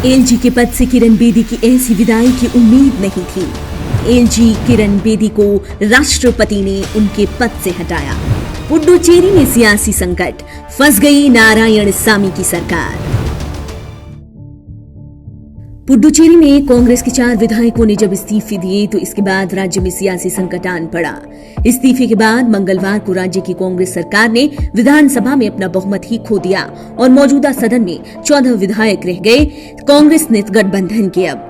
LG के पद से किरण बेदी की ऐसी विदाई की उम्मीद नहीं थी। एलजी किरण बेदी को राष्ट्रपति ने उनके पद से हटाया। पुडुचेरी में सियासी संकट, फंस गई नारायणसामी की सरकार। पुडुचेरी में कांग्रेस के 4 विधायकों ने जब इस्तीफे दिए तो इसके बाद राज्य में सियासी संकट आन पड़ा। इस्तीफे के बाद मंगलवार को राज्य की कांग्रेस सरकार ने विधानसभा में अपना बहुमत ही खो दिया और मौजूदा सदन में 14 विधायक रह गए कांग्रेस नेत गठबंधन के। अब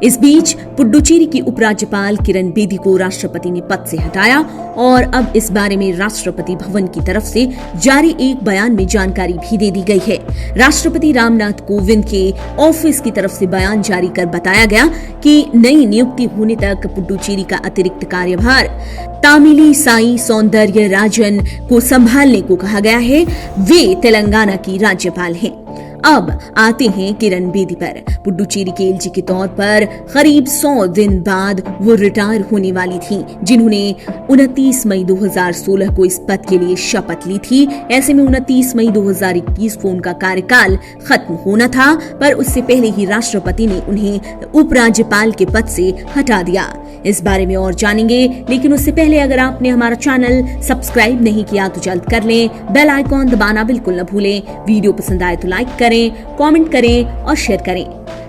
इस बीच पुडुचेरी की उपराज्यपाल किरण बेदी को राष्ट्रपति ने पद से हटाया और अब इस बारे में राष्ट्रपति भवन की तरफ से जारी एक बयान में जानकारी भी दे दी गई है। राष्ट्रपति रामनाथ कोविंद के ऑफिस की तरफ से बयान जारी कर बताया गया कि नई नियुक्ति होने तक पुडुचेरी का अतिरिक्त कार्यभार तामिली साई सौंदर्य राजन को संभालने को कहा गया है। वे तेलंगाना की राज्यपाल हैं। अब आते हैं किरण बेदी पर। पुडुचेरी के एलजी के तौर पर करीब 100 दिन बाद वो रिटायर होने वाली थी, जिन्होंने 29 मई 2016 को इस पद के लिए शपथ ली थी। ऐसे में 29 मई 2021 को उनका कार्यकाल खत्म होना था, पर उससे पहले ही राष्ट्रपति ने उन्हें उपराज्यपाल के पद से हटा दिया। इस बारे में और जानेंगे, लेकिन उससे पहले अगर आपने हमारा चैनल सब्सक्राइब नहीं किया तो जल्द कर लें। बेल आइकॉन दबाना बिल्कुल न भूलें। वीडियो पसंद आए तो लाइक करें, कमेंट करें और शेयर करें।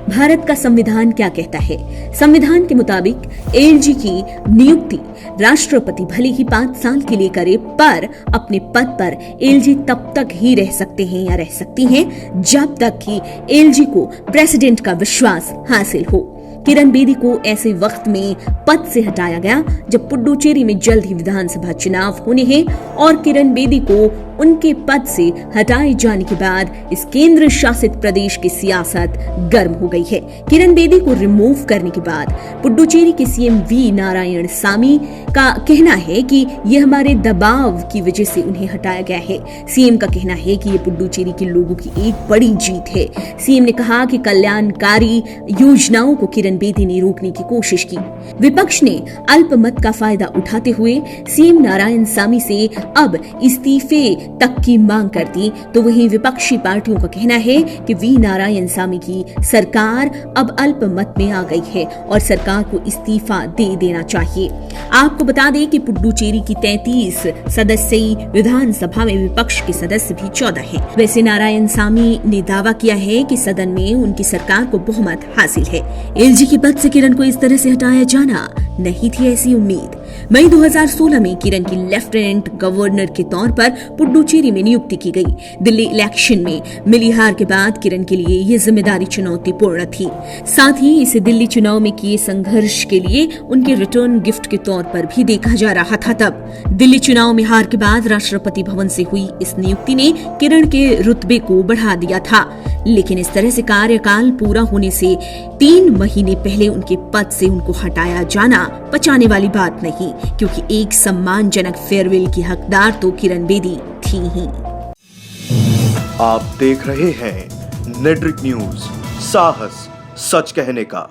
भारत का संविधान क्या कहता है? संविधान के मुताबिक एलजी की नियुक्ति राष्ट्रपति भले ही 5 साल के लिए करे, पर अपने पद पर एलजी तब तक ही रह सकते हैं या रह सकती हैं जब तक कि एलजी को प्रेसिडेंट का विश्वास हासिल हो। किरण बेदी को ऐसे वक्त में पद से हटाया गया जब पुडुचेरी में जल्द ही विधानसभा चुनाव होने हैं और किरण बेदी को उनके पद से हटाए जाने के बाद इस केंद्र शासित प्रदेश की सियासत गर्म हो गई है। किरण बेदी को रिमूव करने के बाद पुडुचेरी के सीएम वी नारायणसामी का कहना है कि यह हमारे दबाव की वजह से उन्हें हटाया गया है। सीएम का कहना है कि यह पुडुचेरी के लोगों की एक बड़ी जीत है। सीएम ने कहा कि कल्याणकारी योजनाओं को किरण बेदी ने रोकने की कोशिश की। विपक्ष ने अल्पमत का फायदा उठाते हुए सीएम नारायणसामी से अब इस्तीफे तक की मांग कर दी, तो वहीं विपक्षी पार्टियों का कहना है कि वी नारायणसामी की सरकार अब अल्पमत में आ गई है और सरकार को इस्तीफा दे देना चाहिए। आपको बता दें कि पुडुचेरी की 33 सदस्यीय विधानसभा में विपक्ष के सदस्य भी 14 हैं। वैसे नारायणसामी ने दावा किया है कि सदन में उनकी सरकार को बहुमत हासिल है। एलजी के पद से किरण को इस तरह से हटाया जाना नहीं थी ऐसी उम्मीद। मई 2016 में किरण की लेफ्टिनेंट गवर्नर के तौर पर पुडुचेरी में नियुक्ति की गई। दिल्ली इलेक्शन में मिली हार के बाद किरण के लिए ये जिम्मेदारी चुनौतीपूर्ण थी। साथ ही इसे दिल्ली चुनाव में किए संघर्ष के लिए उनके रिटर्न गिफ्ट के तौर पर भी देखा जा रहा था। तब दिल्ली चुनाव में हार के बाद राष्ट्रपति भवन से हुई इस नियुक्ति ने किरण के रुतबे को बढ़ा दिया था, लेकिन इस तरह से कार्यकाल पूरा होने से 3 महीने पहले उनके पद से उनको हटाया जाना पचाने वाली बात नहीं, क्योंकि एक सम्मानजनक फेयरवेल की हकदार तो किरण बेदी थी ही। आप देख रहे हैं नेट्रिक न्यूज, साहस सच कहने का।